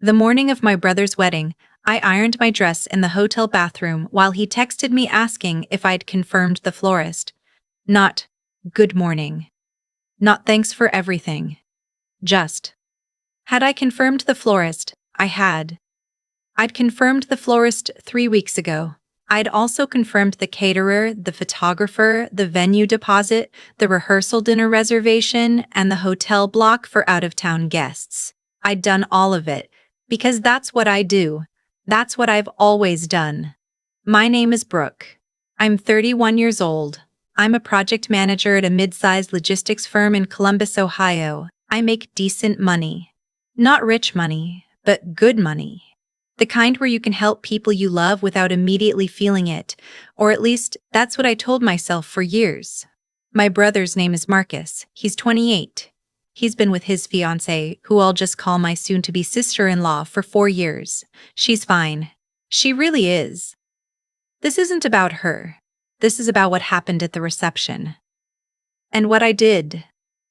The morning of my brother's wedding, I ironed my dress in the hotel bathroom while he texted me asking if I'd confirmed the florist. Not, "Good morning." Not "Thanks for everything." Just. Had I confirmed the florist? I had. I'd confirmed the florist 3 weeks ago. I'd also confirmed the caterer, the photographer, the venue deposit, the rehearsal dinner reservation, and the hotel block for out-of-town guests. I'd done all of it, because that's what I do. That's what I've always done. My name is Brooke. I'm 31 years old. I'm a project manager at a mid-sized logistics firm in Columbus, Ohio. I make decent money. Not rich money, but good money. The kind where you can help people you love without immediately feeling it, or at least that's what I told myself for years. My brother's name is Marcus. He's 28. He's been with his fiancée, who I'll just call my soon-to-be sister-in-law, for 4 years. She's fine. She really is. This isn't about her. This is about what happened at the reception. And what I did.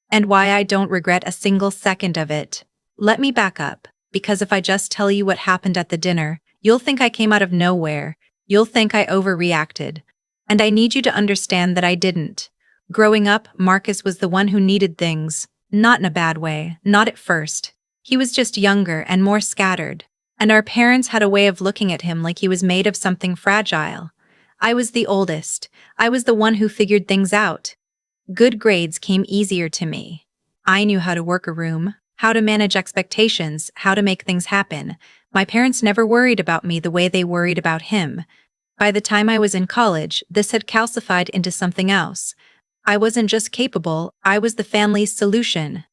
And why I don't regret a single second of it. Let me back up. Because if I just tell you what happened at the dinner, you'll think I came out of nowhere. You'll think I overreacted. And I need you to understand that I didn't. Growing up, Marcus was the one who needed things. Not in a bad way, not at first. He was just younger and more scattered. And our parents had a way of looking at him like he was made of something fragile. I was the oldest. I was the one who figured things out. Good grades came easier to me. I knew how to work a room, how to manage expectations, how to make things happen. My parents never worried about me the way they worried about him. By the time I was in college, this had calcified into something else. I wasn't just capable, I was the family's solution.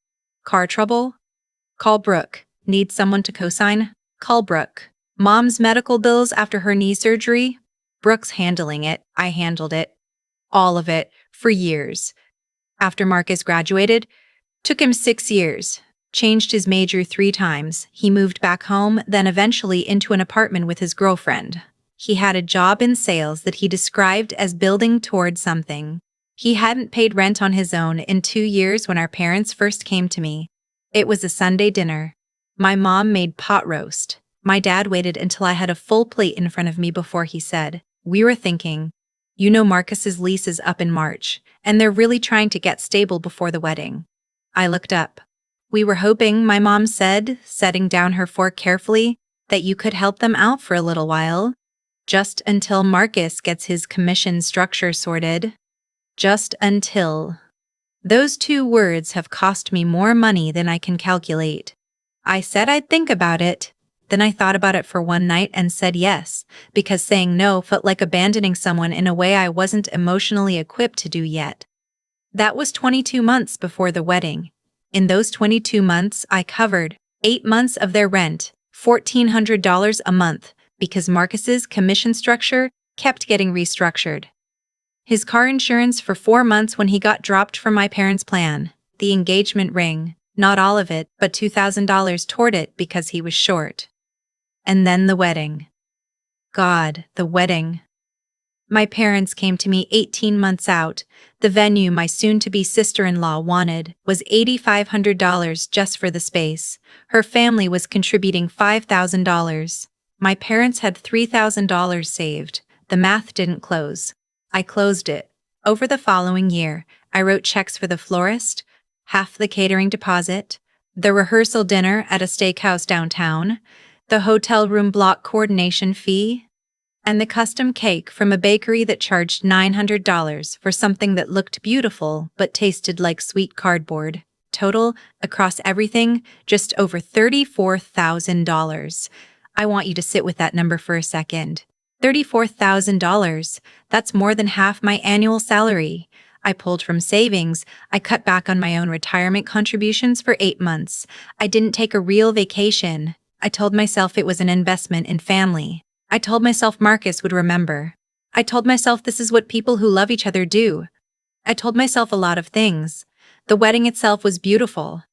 Car trouble? Call Brooke. Need someone to co-sign? Call Brooke. Mom's medical bills after her knee surgery? Brooke's handling it, I handled it. All of it, for years. After Marcus graduated, took him 6 years. Changed his major 3 times. He moved back home, then eventually into an apartment with his girlfriend. He had a job in sales that he described as building toward something. He hadn't paid rent on his own in 2 years when our parents first came to me. It was a Sunday dinner. My mom made pot roast. My dad waited until I had a full plate in front of me before he said, "We were thinking, you know Marcus's lease is up in March, and they're really trying to get stable before the wedding." I looked up. "We were hoping," my mom said, setting down her fork carefully, "that you could help them out for a little while. Just until Marcus gets his commission structure sorted." Just until. Those 2 words have cost me more money than I can calculate. I said I'd think about it. Then I thought about it for one night and said yes, because saying no felt like abandoning someone in a way I wasn't emotionally equipped to do yet. That was 22 months before the wedding. In those 22 months, I covered 8 months of their rent, $1,400 a month, because Marcus's commission structure kept getting restructured. His car insurance for 4 months when he got dropped from my parents' plan. The engagement ring, not all of it, but $2,000 toward it because he was short. And then the wedding. God, the wedding. My parents came to me 18 months out. The venue my soon-to-be sister-in-law wanted was $8,500 just for the space. Her family was contributing $5,000. My parents had $3,000 saved. The math didn't close. I closed it. Over the following year, I wrote checks for the florist, half the catering deposit, the rehearsal dinner at a steakhouse downtown, the hotel room block coordination fee, and the custom cake from a bakery that charged $900 for something that looked beautiful but tasted like sweet cardboard. Total, across everything, just over $34,000. I want you to sit with that number for a second. $34,000. That's more than half my annual salary. I pulled from savings. I cut back on my own retirement contributions for 8 months. I didn't take a real vacation. I told myself it was an investment in family. I told myself Marcus would remember. I told myself this is what people who love each other do. I told myself a lot of things. The wedding itself was beautiful.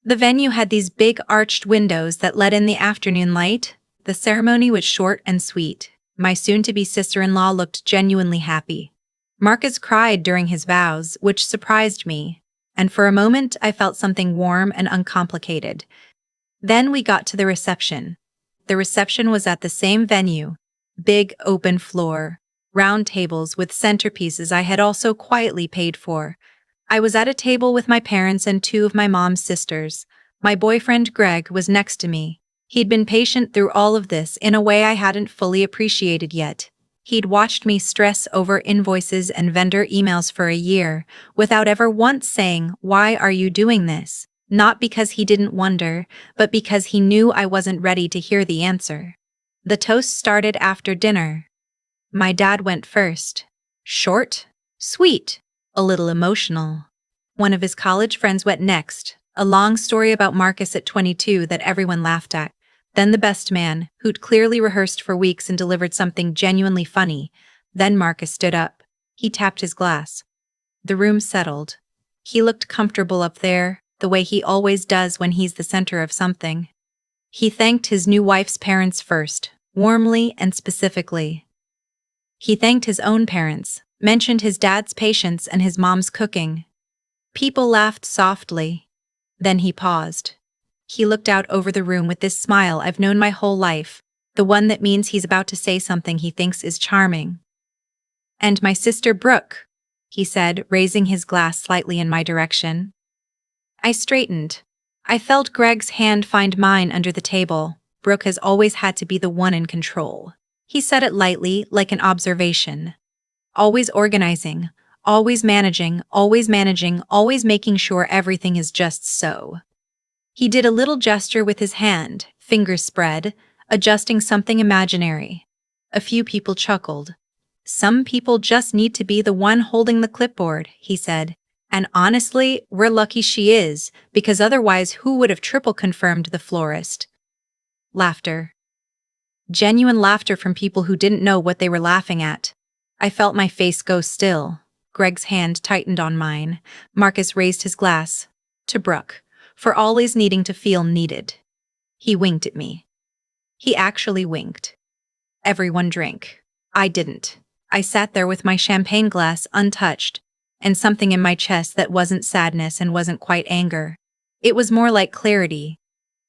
The venue had these big arched windows that let in the afternoon light. The ceremony was short and sweet. My soon-to-be sister-in-law looked genuinely happy. Marcus cried during his vows, which surprised me, and for a moment I felt something warm and uncomplicated. Then we got to the reception. The reception was at the same venue. Big open floor, round tables with centerpieces I had also quietly paid for. I was at a table with my parents and two of my mom's sisters. My boyfriend Greg was next to me. He'd been patient through all of this in a way I hadn't fully appreciated yet. He'd watched me stress over invoices and vendor emails for a year, without ever once saying, "Why are you doing this?" Not because he didn't wonder, but because he knew I wasn't ready to hear the answer. The toast started after dinner. My dad went first. Short, sweet, a little emotional. One of his college friends went next, a long story about Marcus at 22 that everyone laughed at. Then the best man, who'd clearly rehearsed for weeks and delivered something genuinely funny. Then Marcus stood up. He tapped his glass. The room settled. He looked comfortable up there, the way he always does when he's the center of something. He thanked his new wife's parents first, warmly and specifically. He thanked his own parents, mentioned his dad's patience and his mom's cooking. People laughed softly. Then he paused. He looked out over the room with this smile I've known my whole life, the one that means he's about to say something he thinks is charming. "And my sister Brooke," he said, raising his glass slightly in my direction. I straightened. I felt Greg's hand find mine under the table. Brooke has always had to be the one in control. He said it lightly, like an observation. Always organizing, always managing, always making sure everything is just so. He did a little gesture with his hand, fingers spread, adjusting something imaginary. A few people chuckled. "Some people just need to be the one holding the clipboard," he said. "And honestly, we're lucky she is, because otherwise who would have triple confirmed the florist?" Laughter. Genuine laughter from people who didn't know what they were laughing at. I felt my face go still. Greg's hand tightened on mine. Marcus raised his glass. To Brooke. For always needing to feel needed. He winked at me. He actually winked. Everyone drank. I didn't. I sat there with my champagne glass untouched, and something in my chest that wasn't sadness and wasn't quite anger. It was more like clarity.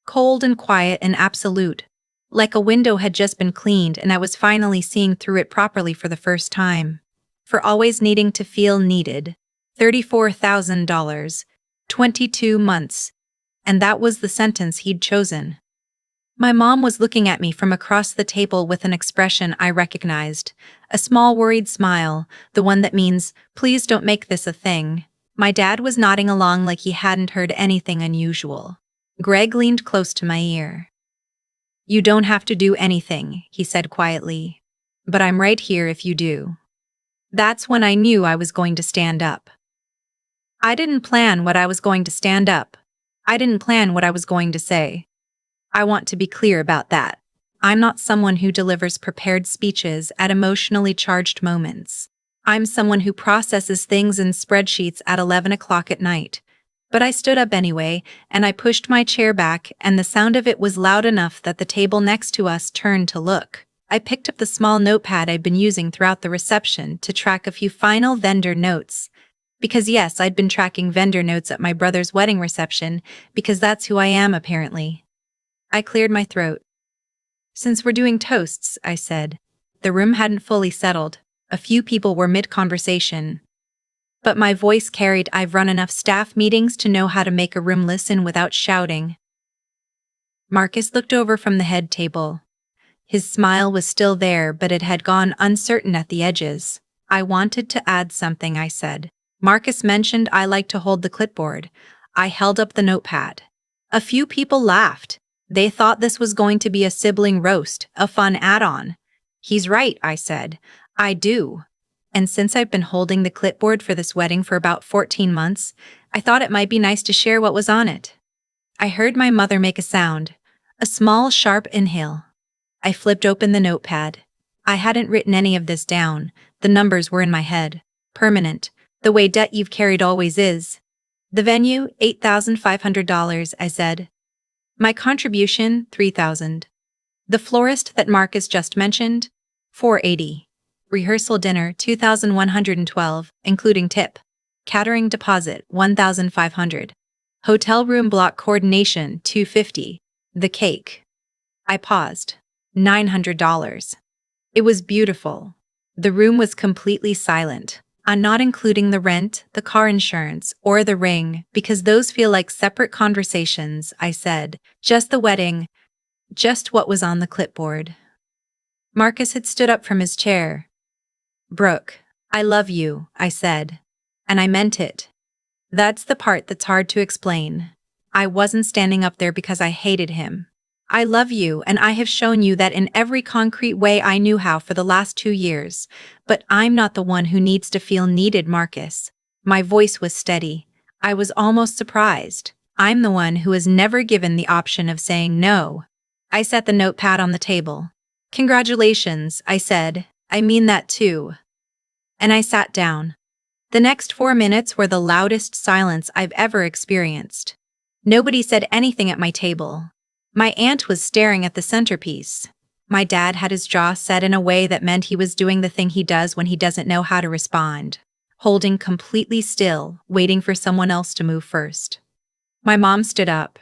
Cold and quiet and absolute. Like a window had just been cleaned and I was finally seeing through it properly for the first time. For always needing to feel needed. $34,000. 22 months. And that was the sentence he'd chosen. My mom was looking at me from across the table with an expression I recognized. A small worried smile, the one that means, "Please don't make this a thing." My dad was nodding along like he hadn't heard anything unusual. Greg leaned close to my ear. "You don't have to do anything," he said quietly. "But I'm right here if you do." That's when I knew I was going to stand up. I didn't plan what I was going to stand up. I didn't plan what I was going to say. I want to be clear about that. I'm not someone who delivers prepared speeches at emotionally charged moments. I'm someone who processes things in spreadsheets at 11 o'clock at night. But I stood up anyway, and I pushed my chair back, and the sound of it was loud enough that the table next to us turned to look. I picked up the small notepad I'd been using throughout the reception to track a few final vendor notes. Because yes, I'd been tracking vendor notes at my brother's wedding reception, because that's who I am apparently. I cleared my throat. "Since we're doing toasts," I said. The room hadn't fully settled. A few people were mid-conversation. But my voice carried. I've run enough staff meetings to know how to make a room listen without shouting. Marcus looked over from the head table. His smile was still there, but it had gone uncertain at the edges. "I wanted to add something," I said. "Marcus mentioned I like to hold the clipboard." I held up the notepad. A few people laughed. They thought this was going to be a sibling roast, a fun add-on. "He's right," I said. "I do. And since I've been holding the clipboard for this wedding for about 14 months, I thought it might be nice to share what was on it." I heard my mother make a sound. A small, sharp inhale. I flipped open the notepad. I hadn't written any of this down. The numbers were in my head. Permanent. The way debt you've carried always is. The venue, $8,500, I said. My contribution, $3,000. The florist that Marcus just mentioned, $480. Rehearsal dinner, $2,112, including tip. Catering deposit, $1,500. Hotel room block coordination, $250. The cake. I paused. $900. It was beautiful. The room was completely silent. I'm not including the rent, the car insurance, or the ring, because those feel like separate conversations, I said. Just the wedding. Just what was on the clipboard. Marcus had stood up from his chair. Brooke, I love you, I said. And I meant it. That's the part that's hard to explain. I wasn't standing up there because I hated him. I love you, and I have shown you that in every concrete way I knew how for the last 2 years. But I'm not the one who needs to feel needed, Marcus. My voice was steady. I was almost surprised. I'm the one who has never given the option of saying no. I set the notepad on the table. Congratulations, I said. I mean that too. And I sat down. The next 4 minutes were the loudest silence I've ever experienced. Nobody said anything at my table. My aunt was staring at the centerpiece. My dad had his jaw set in a way that meant he was doing the thing he does when he doesn't know how to respond, holding completely still, waiting for someone else to move first. My mom stood up.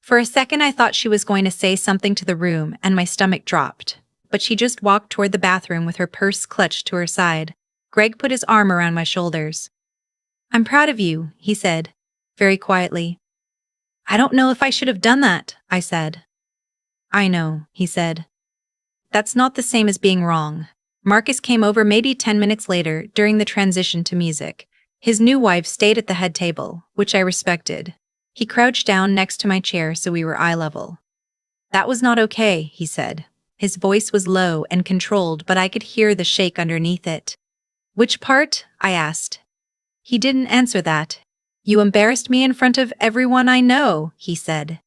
For a second I thought she was going to say something to the room, and my stomach dropped. But she just walked toward the bathroom with her purse clutched to her side. Greg put his arm around my shoulders. I'm proud of you, he said, very quietly. I don't know if I should have done that, I said. I know, he said. That's not the same as being wrong. Marcus came over maybe 10 minutes later during the transition to music. His new wife stayed at the head table, which I respected. He crouched down next to my chair so we were eye level. That was not okay, he said. His voice was low and controlled, but I could hear the shake underneath it. Which part? I asked. He didn't answer that. You embarrassed me in front of everyone I know, he said.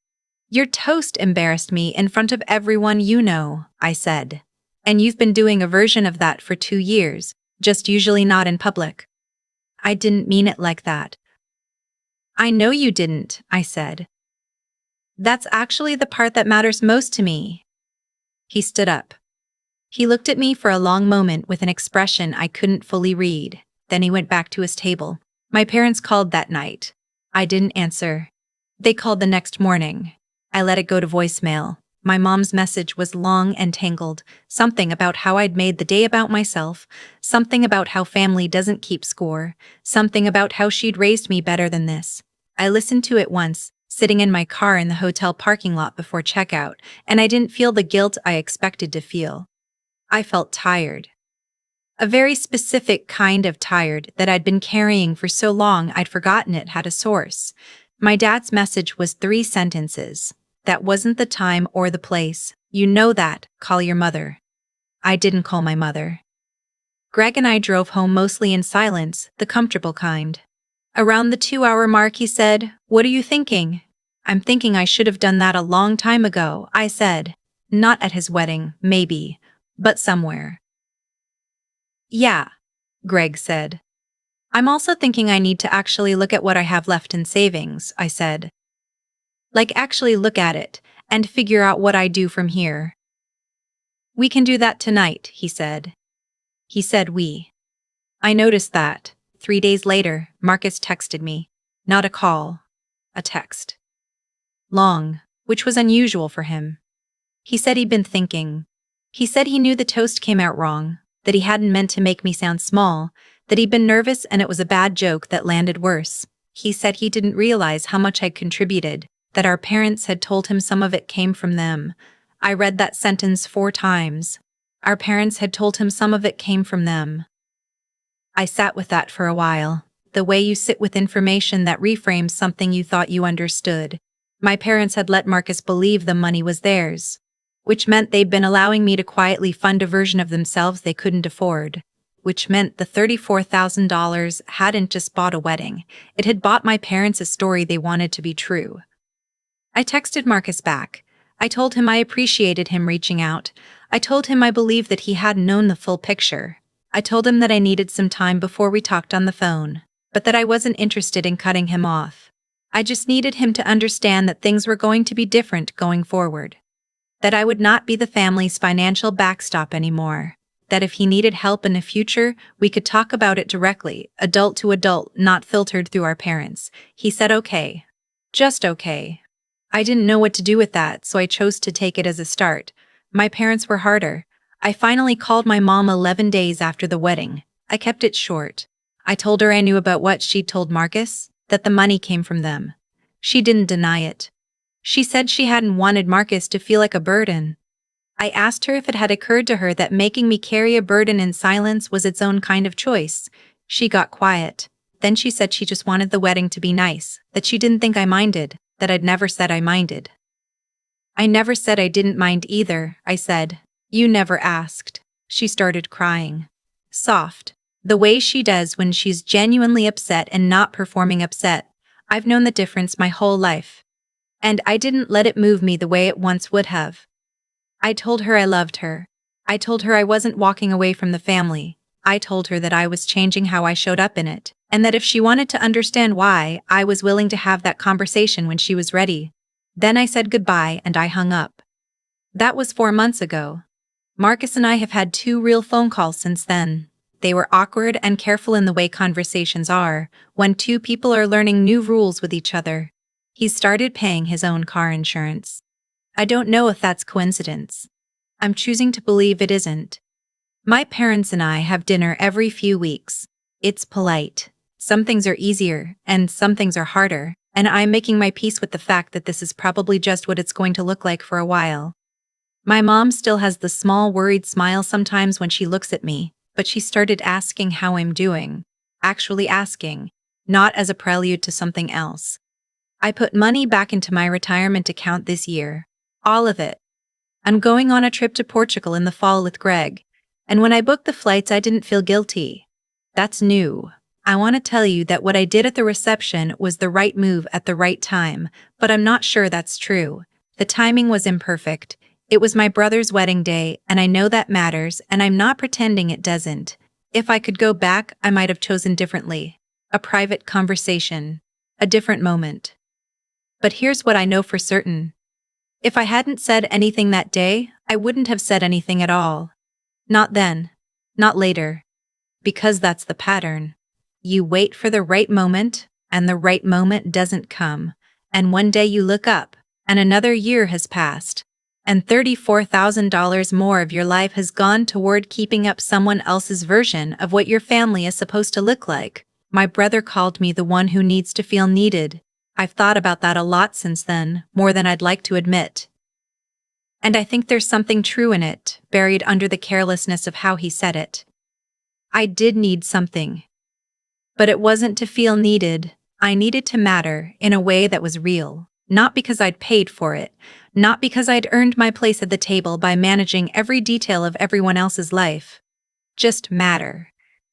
Your toast embarrassed me in front of everyone you know, I said. And you've been doing a version of that for 2 years, just usually not in public. I didn't mean it like that. I know you didn't, I said. That's actually the part that matters most to me. He stood up. He looked at me for a long moment with an expression I couldn't fully read. Then he went back to his table. My parents called that night. I didn't answer. They called the next morning. I let it go to voicemail. My mom's message was long and tangled. Something about how I'd made the day about myself. Something about how family doesn't keep score. Something about how she'd raised me better than this. I listened to it once, sitting in my car in the hotel parking lot before checkout, and I didn't feel the guilt I expected to feel. I felt tired. A very specific kind of tired that I'd been carrying for so long I'd forgotten it had a source. My dad's message was 3 sentences. That wasn't the time or the place. You know that. Call your mother. I didn't call my mother. Greg and I drove home mostly in silence, the comfortable kind. Around the 2-hour mark he said, "What are you thinking?" "I'm thinking I should have done that a long time ago," I said. Not at his wedding, maybe, but somewhere. Yeah, Greg said. I'm also thinking I need to actually look at what I have left in savings, I said. Like actually look at it, and figure out what I do from here. We can do that tonight, he said. He said we. I noticed that. 3 days later, Marcus texted me. Not a call. A text. Long, which was unusual for him. He said he'd been thinking. He said he knew the toast came out wrong, that he hadn't meant to make me sound small, that he'd been nervous and it was a bad joke that landed worse. He said he didn't realize how much I'd contributed, that our parents had told him some of it came from them. I read that sentence 4 times. Our parents had told him some of it came from them. I sat with that for a while, the way you sit with information that reframes something you thought you understood. My parents had let Marcus believe the money was theirs, which meant they'd been allowing me to quietly fund a version of themselves they couldn't afford, which meant the $34,000 hadn't just bought a wedding, it had bought my parents a story they wanted to be true. I texted Marcus back. I told him I appreciated him reaching out. I told him I believed that he hadn't known the full picture. I told him that I needed some time before we talked on the phone, but that I wasn't interested in cutting him off. I just needed him to understand that things were going to be different going forward. That I would not be the family's financial backstop anymore. That if he needed help in the future, we could talk about it directly, adult to adult, not filtered through our parents. He said okay. Just okay. I didn't know what to do with that, so I chose to take it as a start. My parents were harder. I finally called my mom 11 days after the wedding. I kept it short. I told her I knew about what she'd told Marcus, that the money came from them. She didn't deny it. She said she hadn't wanted Marcus to feel like a burden. I asked her if it had occurred to her that making me carry a burden in silence was its own kind of choice. She got quiet. Then she said she just wanted the wedding to be nice, that she didn't think I minded, that I'd never said I minded. I never said I didn't mind either, I said. You never asked. She started crying. Soft. The way she does when she's genuinely upset and not performing upset. I've known the difference my whole life. And I didn't let it move me the way it once would have. I told her I loved her. I told her I wasn't walking away from the family. I told her that I was changing how I showed up in it, and that if she wanted to understand why, I was willing to have that conversation when she was ready. Then I said goodbye and I hung up. That was 4 months ago. Marcus and I have had 2 real phone calls since then. They were awkward and careful in the way conversations are, when 2 people are learning new rules with each other. He's started paying his own car insurance. I don't know if that's coincidence. I'm choosing to believe it isn't. My parents and I have dinner every few weeks. It's polite. Some things are easier, and some things are harder, and I'm making my peace with the fact that this is probably just what it's going to look like for a while. My mom still has the small worried smile sometimes when she looks at me, but she started asking how I'm doing. Actually asking, not as a prelude to something else. I put money back into my retirement account this year. All of it. I'm going on a trip to Portugal in the fall with Greg, and when I booked the flights I didn't feel guilty. That's new. I want to tell you that what I did at the reception was the right move at the right time, but I'm not sure that's true. The timing was imperfect. It was my brother's wedding day, and I know that matters, and I'm not pretending it doesn't. If I could go back, I might have chosen differently. A private conversation. A different moment. But here's what I know for certain. If I hadn't said anything that day, I wouldn't have said anything at all. Not then. Not later. Because that's the pattern. You wait for the right moment, and the right moment doesn't come. And one day you look up, and another year has passed. And $34,000 more of your life has gone toward keeping up someone else's version of what your family is supposed to look like. My brother called me the one who needs to feel needed. I've thought about that a lot since then, more than I'd like to admit. And I think there's something true in it, buried under the carelessness of how he said it. I did need something. But it wasn't to feel needed. I needed to matter in a way that was real. Not because I'd paid for it. Not because I'd earned my place at the table by managing every detail of everyone else's life. Just matter.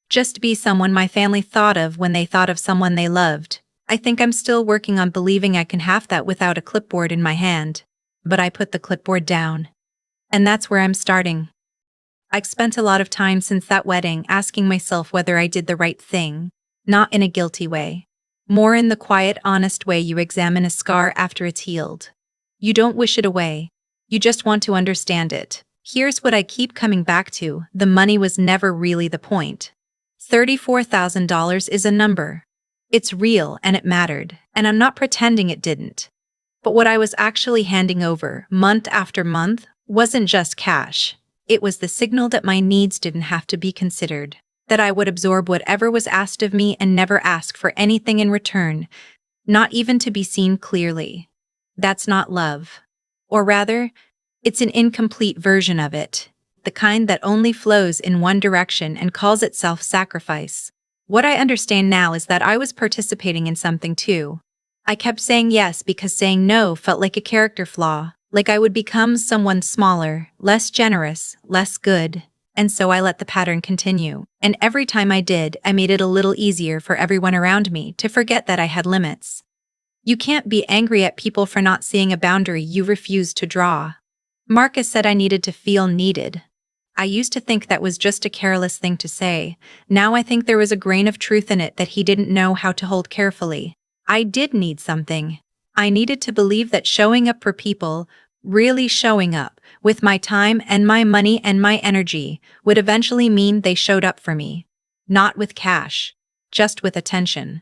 Just be someone my family thought of when they thought of someone they loved. I think I'm still working on believing I can have that without a clipboard in my hand. But I put the clipboard down. And that's where I'm starting. I've spent a lot of time since that wedding asking myself whether I did the right thing. Not in a guilty way. More in the quiet, honest way you examine a scar after it's healed. You don't wish it away. You just want to understand it. Here's what I keep coming back to. The money was never really the point. $34,000 is a number. It's real and it mattered, and I'm not pretending it didn't. But what I was actually handing over, month after month, wasn't just cash. It was the signal that my needs didn't have to be considered, that I would absorb whatever was asked of me and never ask for anything in return, not even to be seen clearly. That's not love. Or rather, it's an incomplete version of it, the kind that only flows in one direction and calls itself sacrifice. What I understand now is that I was participating in something too. I kept saying yes because saying no felt like a character flaw, like I would become someone smaller, less generous, less good, and so I let the pattern continue. And every time I did, I made it a little easier for everyone around me to forget that I had limits. You can't be angry at people for not seeing a boundary you refused to draw. Marcus said I needed to feel needed. I used to think that was just a careless thing to say. Now I think there was a grain of truth in it that he didn't know how to hold carefully. I did need something. I needed to believe that showing up for people, really showing up, with my time and my money and my energy, would eventually mean they showed up for me. Not with cash, just with attention.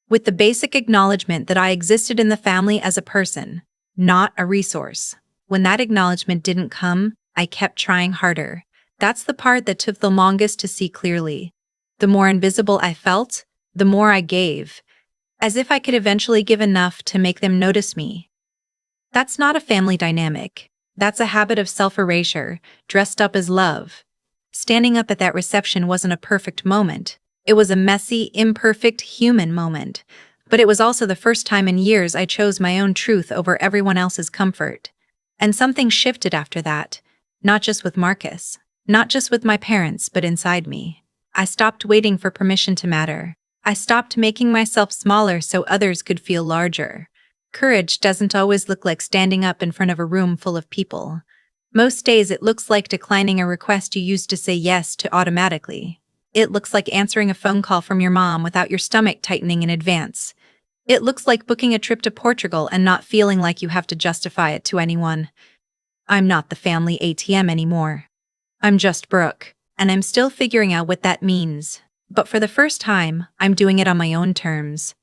With the basic acknowledgement that I existed in the family as a person. not a resource. When that acknowledgement didn't come, I kept trying harder. That's the part that took the longest to see clearly. The more invisible I felt, the more I gave, as if I could eventually give enough to make them notice me. That's not a family dynamic. That's a habit of self-erasure, dressed up as love. Standing up at that reception wasn't a perfect moment. It was a messy, imperfect, human moment. But it was also the first time in years I chose my own truth over everyone else's comfort. And something shifted after that. Not just with Marcus. Not just with my parents, but inside me. I stopped waiting for permission to matter. I stopped making myself smaller so others could feel larger. Courage doesn't always look like standing up in front of a room full of people. Most days it looks like declining a request you used to say yes to automatically. It looks like answering a phone call from your mom without your stomach tightening in advance. It looks like booking a trip to Portugal and not feeling like you have to justify it to anyone. I'm not the family ATM anymore. I'm just Brooke, and I'm still figuring out what that means. But for the first time, I'm doing it on my own terms.